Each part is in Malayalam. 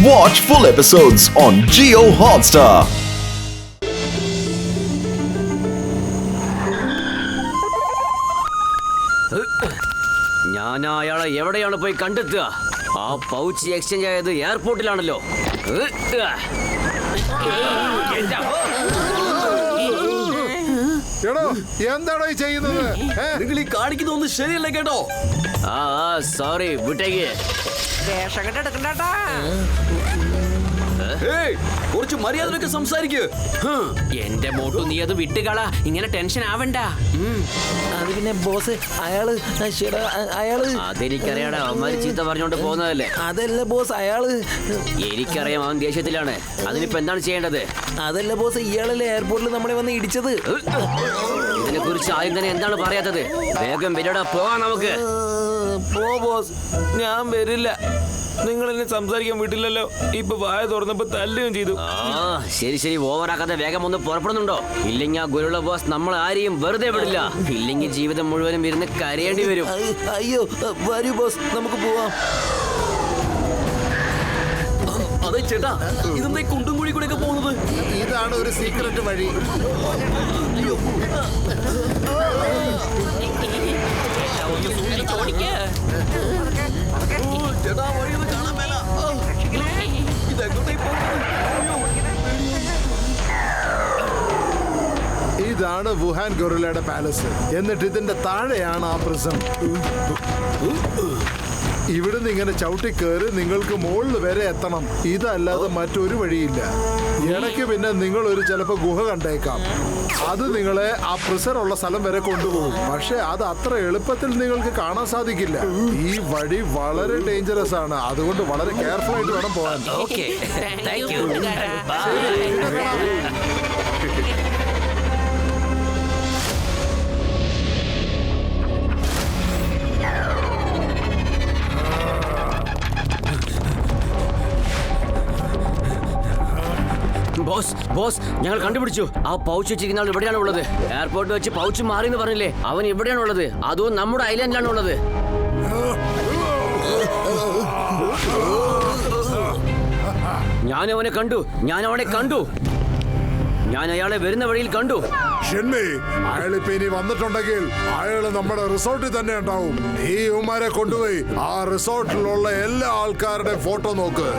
Watch full episodes on Jio Hotstar. ഞാൻ അയാളെ എവിടെയാണ് പോയി കണ്ടെത്തുക? ആ പൗച്ച് എക്സ്ചേഞ്ച് ആയത് എയർപോർട്ടിലാണല്ലോ. എന്താണോ ചെയ്യുന്നത്? നിങ്ങൾ ഈ കാണിക്കുന്ന ഒന്നും ശരിയല്ല കേട്ടോ. സോറി, വിട്ടേക്ക്. കുറച്ച് മര്യാദയൊക്കെ സംസാരിക്ക്. എന്റെ മോട്ടു, നീ അത് വിട്ടുകള. ഇങ്ങനെ ടെൻഷൻ ആവണ്ട. അത് പിന്നെ ബോസ്, അയാള് അതെനിക്കറിയാടാ, അവന്മാര് ചീത്ത പറഞ്ഞോണ്ട് പോകുന്നതല്ലേ. അതല്ല ബോസ്, അയാള് എനിക്കറിയാം അവൻ ദേഷ്യത്തിലാണ്. അതിനിപ്പോ എന്താണ് ചെയ്യേണ്ടത്? അതല്ല ബോസ്, ഇയാളല്ലേ എയർപോർട്ടിൽ നമ്മളെ വന്ന് ഇടിച്ചത്. ഇതിനെ കുറിച്ച് ആദ്യം തന്നെ എന്താണ് പറയാത്തത്? വേഗം വരടാ, പോവാം നമുക്ക്. പോ ബോസ്, ഞാൻ വരില്ല. നിങ്ങൾ എന്നെ സംസാരിക്കാൻ വിട്ടില്ലല്ലോ. ഇപ്പൊ വായ തുറന്നപ്പോ തല്ലുകയും ചെയ്തു. ശരി ശരി, ഓവറാക്കാതെ വേഗം ഒന്ന് പുറപ്പെടുന്നുണ്ടോ? ഇല്ലെങ്കിൽ ആ ഗുരുള്ള ബോസ് നമ്മൾ ആരെയും വെറുതെ വിടില്ല. ഇല്ലെങ്കിൽ ജീവിതം മുഴുവനും ഇരുന്ന് കരയേണ്ടി വരും. അയ്യോ, വരൂ ബോസ്, നമുക്ക് പോവാം. അതെ ചേട്ടാ, ഇതെന്താ കുണ്ടും കുഴി കൂടെ ഒക്കെ പോകുന്നത്? ഇതാണ് ഒരു സീക്രട്ട് വഴി. ഇതാണ് വുഹാൻ ഗൊറില്ലയുടെ പാലസ്. എന്നിട്ട് ഇതിന്റെ താഴെയാണ് ആ പ്രിസം. ഇവിടുന്ന് ഇങ്ങനെ ചവിട്ടിക്കേറി നിങ്ങൾക്ക് മുകളിൽ വരെ എത്തണം. ഇതല്ലാതെ മറ്റൊരു വഴിയില്ല. ഇടയ്ക്ക് പിന്നെ നിങ്ങൾ ഒരു ചിലപ്പോ ഗുഹ കണ്ടേക്കാം. അത് നിങ്ങളെ ആ പ്രിസറുള്ള സ്ഥലം വരെ കൊണ്ടുപോകും. പക്ഷെ അത് അത്ര എളുപ്പത്തിൽ നിങ്ങൾക്ക് കാണാൻ സാധിക്കില്ല. ഈ വഴി വളരെ ഡേഞ്ചറസ് ആണ്. അതുകൊണ്ട് വളരെ കെയർഫുൾ ആയിട്ട് വേണം പോകാൻ. ബോസ് ബോസ്, ഞങ്ങൾ കണ്ടുപിടിച്ചു. ആ പൗച്ച് വെച്ചിരിക്കുന്ന ആൾ ഇവിടെയാണ് ഉള്ളത്. എയർപോർട്ടിൽ വെച്ച് പൗച്ച് മാറി എന്ന് പറഞ്ഞില്ലേ, അവൻ ഇവിടെയാണ് ഉള്ളത്. അതും നമ്മുടെ ഐലൻഡിലാണ് ഉള്ളത്. ഞാൻ അവനെ കണ്ടു. ഞാൻ അയാളെ വരുന്ന വഴിയിൽ കണ്ടു. അയാളിപ്പോ ഇനി വന്നിട്ടുണ്ടെങ്കിൽ അയാള് നമ്മുടെ റിസോർട്ടിൽ തന്നെ ഉണ്ടാവും. ഈ ഉമാരെ കൊണ്ടുപോയി ആ റിസോർട്ടിലുള്ള എല്ലാ ആൾക്കാരുടെ ഫോട്ടോ നോക്ക്.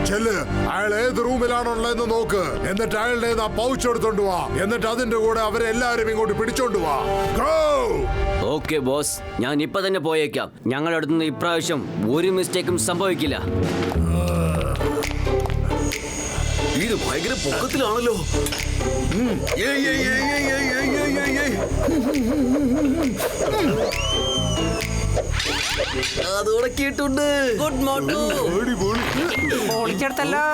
ചെല്ല്, അയാൾ ഏത് റൂമിലാണുള്ളതെന്ന് നോക്ക്. എന്നിട്ട് അയാളുടെ ആ പൗച്ച് എടുത്തോണ്ട് വാ. എന്നിട്ട് അതിന്റെ കൂടെ അവരെല്ലാരും ഇങ്ങോട്ട് പിടിച്ചോണ്ട് വാ. ഓക്കെ ബോസ്, ഞാൻ ഇപ്പൊ തന്നെ പോയേക്കാം. ഞങ്ങളുടെ അടുത്തുനിന്ന് ഇപ്രാവശ്യം ഒരു മിസ്റ്റേക്കും സംഭവിക്കില്ല. ഇത് ഭയങ്കര പൊക്കത്തിലാണല്ലോ. Good morning. പൊളിച്ചെടുത്തല്ലോ.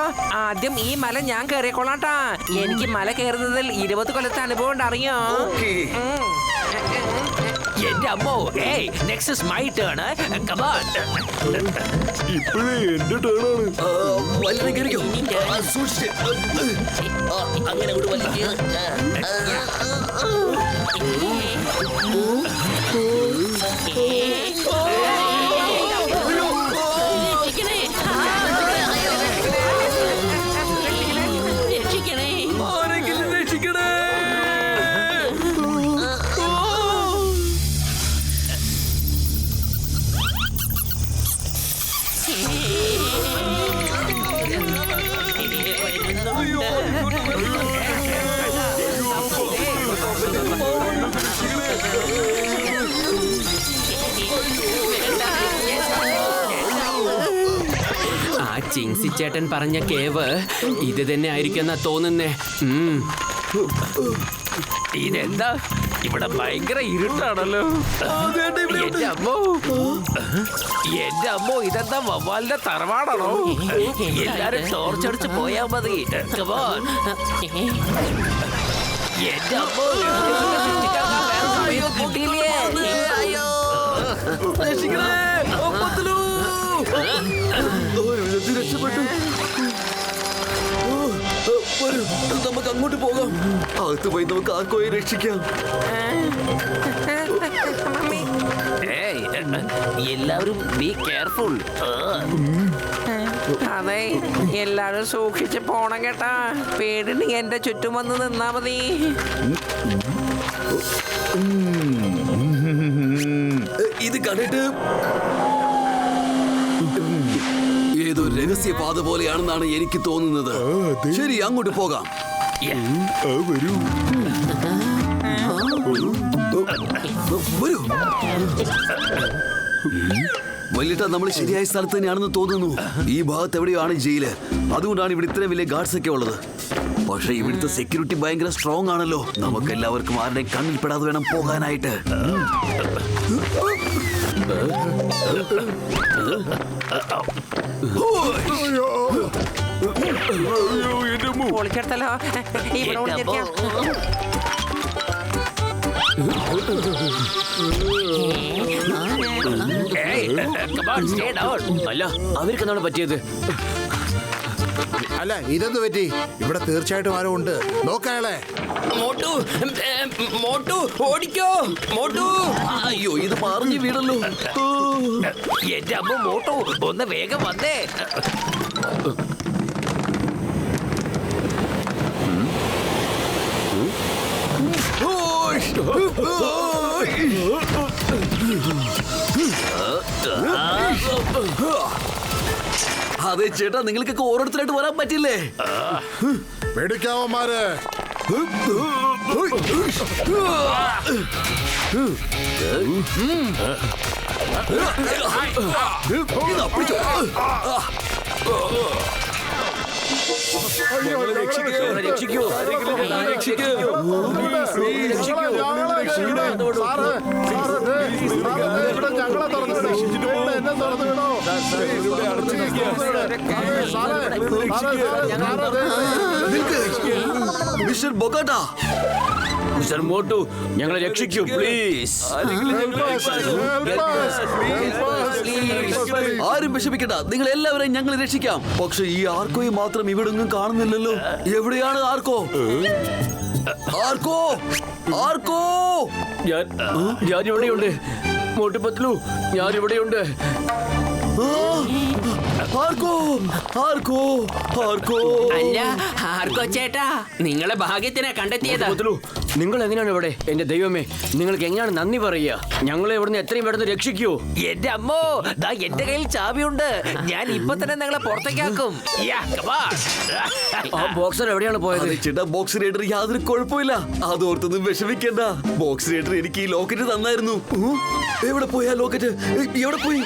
ആദ്യം ഈ മല ഞാൻ കയറിക്കോളാട്ടാ. എനിക്ക് മല കയറുന്നതിൽ 20 കൊല്ലത്തെ അനുഭവം ഉണ്ട്, അറിയോ? എന്റെ അമ്മോ, next is my turn. Come on. ഇപ്പോഴേ എന്റെ ടേണാണ്. അങ്ങനെ ഒരു വലിയ ചിങ്സി ചേട്ടൻ പറഞ്ഞ കേവ് ഇത് തന്നെ ആയിരിക്കുന്ന തോന്നുന്നേ. ഇതെന്താ ഇവിടെ ഭയങ്കര ഇരുട്ടാണല്ലോ. എന്റെ അമ്മോ, ഇതെന്താ വവ്വാലിന്റെ തറവാടാണോ? എല്ലാരും ടോർച്ചടിച്ച് പോയാ മതി. എന്റെ അമ്മോ, കിട്ടിയില്ലേ? രക്ഷപ്പെട്ടു. നമുക്ക് അങ്ങോട്ട് പോകാം. അകത്ത് പോയി നമുക്ക് ആർക്കോയെ രക്ഷിക്കാം. എല്ലാവരും ബി കെയർഫുൾ. അതെ, എല്ലാരും സൂക്ഷിച്ച് പോണം കേട്ടാ. പേടിണ്ടെങ്കിൽ എന്റെ ചുറ്റും വന്ന് നിന്നാ മതി. ഇത് കണ്ടിട്ട് ഏതോ രഹസ്യപാത പോലെയാണെന്നാണ് എനിക്ക് തോന്നുന്നത്. ശരി, അങ്ങോട്ട് പോകാം. വരൂ. വരൂ. വല്യേട്ട, നമ്മൾ ശരിയായ സ്ഥലത്ത് തന്നെയാണെന്ന് തോന്നുന്നു. ഈ ഭാഗത്ത് എവിടെയാണ് ജയില്. അതുകൊണ്ടാണ് ഇവിടെ ഇത്രയും വലിയ ഗാർഡ്സ് ഒക്കെ ഉള്ളത്. പക്ഷെ ഇവിടുത്തെ സെക്യൂരിറ്റി ഭയങ്കര സ്ട്രോങ് ആണല്ലോ. നമുക്ക് എല്ലാവർക്കും ആരുടെയും കണ്ണിൽ പെടാതെ വേണം പോകാനായിട്ട്. പൊളിച്ചെടുത്തല്ലോ. ഇവിടെ ഒളിഞ്ഞിരിക്കാം. അല്ല, അവർക്കെന്താണ് പറ്റിയത്? അല്ല, ഇതെന്ത് പറ്റി? ഇവിടെ തീർച്ചയായിട്ടും ആരോ ഉണ്ട്. നോക്കാളെ. മോട്ടു, മോട്ടു ഓടിക്കോ. മോട്ടു, അയ്യോ, ഇത് പറഞ്ഞു വീടല്ലോ. എന്റെ അമ്മ മോട്ടു, ഒന്ന് വേഗം വന്നേ. അതെ ചേട്ടാ, നിങ്ങൾക്കൊക്കെ ഓരോരുത്തരായിട്ട് വരാൻ പറ്റില്ലേ? പേടിക്കാവന്മാരെ. രക്ഷിക്കൂ. മിസ്റ്റർ ബൊഗാട്ടാ, മിസ്റ്റർ മോട്ടു, ഞങ്ങളെ രക്ഷിക്കൂ പ്ലീസ്. ആരും വിഷമിക്കണ്ട, നിങ്ങൾ എല്ലാവരെയും ഞങ്ങൾ രക്ഷിക്കാം. പക്ഷെ ഈ ആർക്കോയെ മാത്രം ഇവിടെ ഒന്നും കാണുന്നില്ലല്ലോ. എവിടെയാണ് ആർക്കോ? ആർക്കോ? ആർക്കോ? ഞാൻ ഇവിടെയുണ്ട്. മോട്ടു പത്ലു, ഞാൻ ഇവിടെയുണ്ട്. ആർക്കോ? ആർക്കോ? ആർക്കോ? അല്ല, ആർക്കോ ചേട്ടാ, നിങ്ങളെ ഭാഗ്യത്തിനെ കണ്ടെത്തിയത്. പത്ലു, നിങ്ങൾ എങ്ങനെയാണ് ഇവിടെ? എന്റെ ദൈവമേ, നിങ്ങൾക്ക് എങ്ങനെയാണ് നന്ദി പറയുക? ഞങ്ങളെ ഇവിടുന്ന് എത്രയും പെട്ടെന്ന് രക്ഷിക്കൂ. എന്റെ അമ്മോ, ദാ എന്റെ കയ്യിൽ ചാവിയുണ്ട്. ഞാൻ ഇപ്പൊ തന്നെ നിങ്ങളെ പുറത്തേക്കാക്കും. ആ ബോക്സർ എവിടെയാണ് പോയത്? ചേട്ടാ, ബോക്സ് റൈഡർ യാതൊരു കുഴപ്പമില്ല. അതോർത്തൊന്നും വിഷമിക്കണ്ട. ബോക്സ് റൈഡർ എനിക്ക് ഈ ലോക്കറ്റ് തന്നായിരുന്നു. എവിടെ പോയാ ലോക്കറ്റ്? എവിടെ പോയി?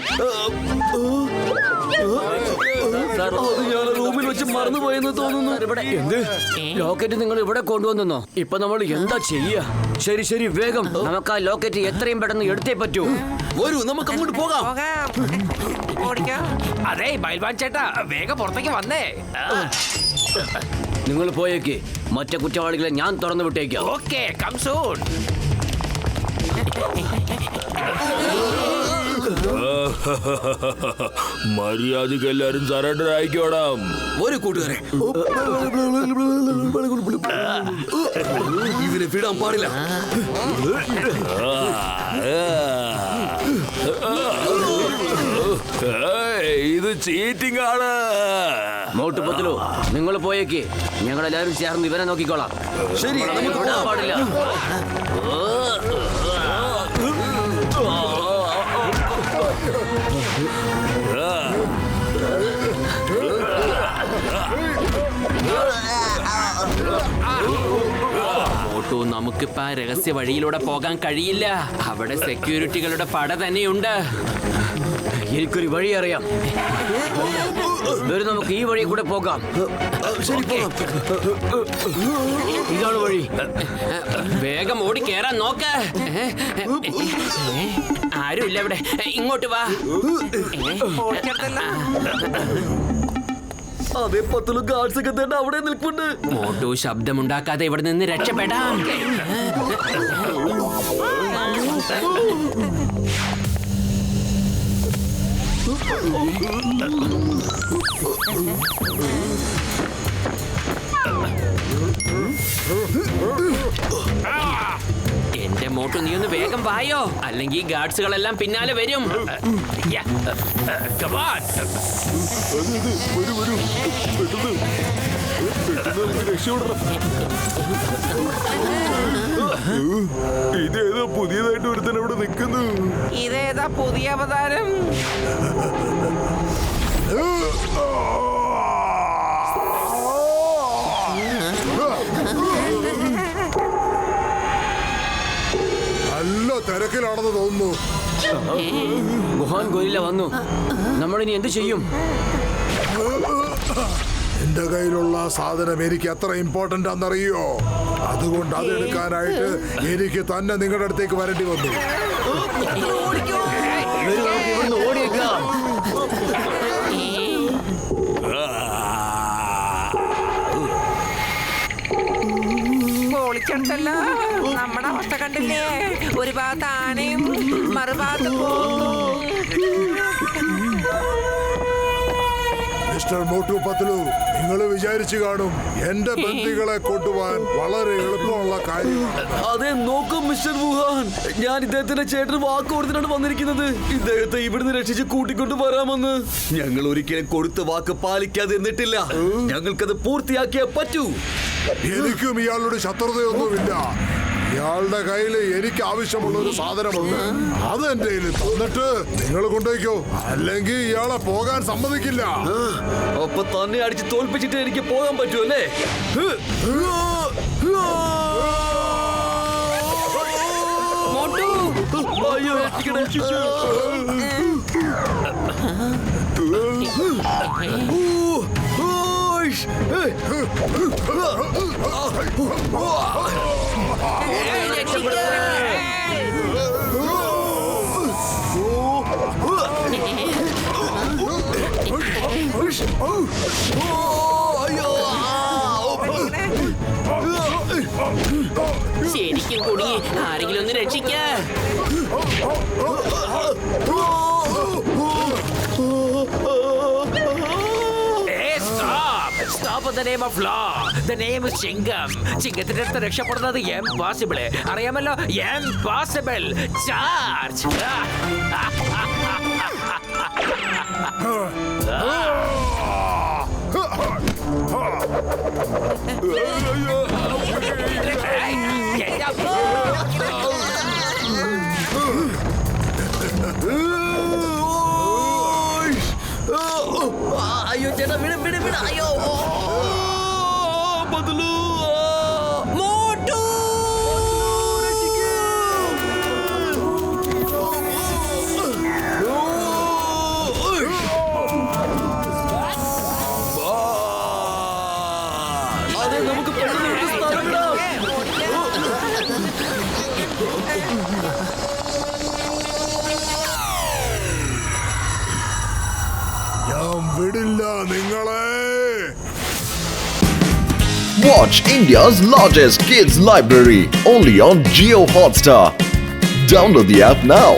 അത് ഞാൻ റൂമിൽ വെച്ച് മറന്നുപോയെന്ന് തോന്നുന്നു. എന്ത് ലോക്കറ്റ് നിങ്ങൾ ഇവിടെ കൊണ്ടുവന്നോ? ഇപ്പൊ നമ്മൾ എന്താ ചെയ്യാ? ശരി ശരി, വേഗം നമുക്ക് ആ ലോക്കറ്റ് എത്രയും പെട്ടെന്ന് എടുത്തേ പറ്റൂ. വരൂ, നമുക്ക് അങ്ങോട്ട് പോകാം. ഓടിക്കാം. അതെ ബൈൽവാൻ ചേട്ടാ, വേഗം പുറത്തേക്ക് വന്നേ. നിങ്ങൾ പോയേക്ക്. മറ്റേ കുറ്റവാളികളെ ഞാൻ തുറന്നു വിട്ടേക്കാം. Okay, come soon. മര്യാദക്ക് എല്ലാരും സറണ്ടർ ആയിക്കോടാം. ഒരു കൂട്ടുകാരെ, ഇവരെ വിടാൻ പാടില്ല. ഇത് ചീറ്റിംഗ് ആണ്. മോട്ടു പത്ലു, നിങ്ങൾ പോയേക്ക്. ഞങ്ങളെല്ലാരും ചേർന്ന് ഇവരെ നോക്കിക്കോളാം. ശരി, നമുക്ക് വിടാൻ പോകാം. പാടില്ല. മോട്ടു, നമുക്കിപ്പോ ആ രഹസ്യ വഴിയിലൂടെ പോകാൻ കഴിയില്ല. അവിടെ സെക്യൂരിറ്റികളുടെ പട തന്നെയുണ്ട്. എനിക്കൊരു വഴി അറിയാം. നമുക്ക് ഈ വഴി കൂടെ പോകാം. ശരി, പോകാം. ഇതാണ് വഴി. വേഗം ഓടി കേറാൻ നോക്ക്. ആരുമില്ല ഇവിടെ. ഇങ്ങോട്ട് വാ. അതേ, 10 ഗാർഡ്സ് ഒക്കെ തന്നെ അവിടെ നിൽപ്പുണ്ട്. മോട്ടു, ശബ്ദമുണ്ടാക്കാതെ ഇവിടെ നിന്ന് രക്ഷപ്പെടാം. എന്റെ മോട്ടു മോട്ടു നീ ഒന്ന് വേഗം വായോ, അല്ലെങ്കിൽ ഗാർഡ്സുകളെല്ലാം പിന്നാലെ വരും. യാ, come on. വരൂ വരൂ, പെട്ടെന്ന് നമുക്ക് രക്ഷപ്പെടണം. ഇതേതോ പുതിയതായിട്ട് ഒരുത്തൻ അവിടെ നിൽക്കുന്നു. ഇതേതാ പുതിയ അവതാരം? നല്ല തിരക്കിലാണെന്ന് തോന്നുന്നു. ഗുഹാൻ ഗോരില്ല വന്നു. നമ്മളിനി എന്ത് ചെയ്യും? എന്റെ കയ്യിലുള്ള സാധനം എനിക്ക് എത്ര ഇമ്പോർട്ടന്റ് ആണെന്നറിയോ? അതുകൊണ്ട് അതെടുക്കാനായിട്ട് എനിക്ക് തന്നെ നിങ്ങളുടെ അടുത്തേക്ക് വരേണ്ടി വന്നു. ഇവിടുന്ന് ഓടിയേക്കാം. പൊളിച്ചെടുത്തല്ലോ. നമ്മുടെ അവസ്ഥ കണ്ടില്ലേ? ഒരു ഭാഗത്ത് ആനയും മറുഭാഗത്ത് പോത്തും. മിസ്റ്റർ മോട്ടു പത്ലു, നിങ്ങൾ വിചാരിച്ചു കാണും എന്റെ ബന്ദികളെ കൊണ്ടുപോകാൻ വളരെ എളുപ്പമുള്ള കാര്യമാണ്. അതെ, നോക്കും മിസ്റ്റർ വുഹാൻ, ഞാൻ ഇദ്ദേഹത്തിന്റെ ചേട്ടന് വാക്ക് കൊടുത്തിട്ടാണ് വന്നിരിക്കുന്നത്. ഇദ്ദേഹത്തെ ഇവിടുന്ന് രക്ഷിച്ച് കൂട്ടിക്കൊണ്ട് വരാമെന്ന്. ഞങ്ങൾ ഒരിക്കലും കൊടുത്ത വാക്ക് പാലിക്കാതെ ഇരുന്നിട്ടില്ല. ഞങ്ങൾക്കത് പൂർത്തിയാക്കിയേ പറ്റൂ. എനിക്കും ഇയാളുടെ ശത്രുതയൊന്നുമില്ല. ഇയാളുടെ കയ്യിൽ എനിക്ക് ആവശ്യമുള്ള ഒരു സാധനമുണ്ട്. അത് എന്റെ കയ്യിൽ തന്നിട്ട് നിങ്ങൾ കൊണ്ടുപോയിക്കോ, അല്ലെങ്കിൽ ഇയാളെ പോകാൻ സമ്മതിക്കില്ല. അപ്പൊ തന്നെ അടിച്ച് തോൽപ്പിച്ചിട്ട് എനിക്ക് പോകാൻ പറ്റുമല്ലേ? അയ്യോ, ശരിക്കും കുടുങ്ങി. ആരെങ്കിലും ഒന്ന് രക്ഷിക്ക. Stop in the name of law. The name is ചിങ്കം. ചിങ്കത്തിന്റെ അടുത്ത് രക്ഷപ്പെടുന്നത് ഇംപോസിബിൾ. അറിയാമല്ലോ, ഇംപോസിബിൾ. ചാർജ്. അയ്യോ ചേട്ടാ, വിട വിട വിട. അയ്യോ ബദലു. അതെ, നമുക്ക് പെട്ടെന്ന് സ്ഥലം വിടാം. ഞാൻ വിടില്ല നിങ്ങളെ. Watch India's largest kids library only on Jio Hotstar. Download the app now.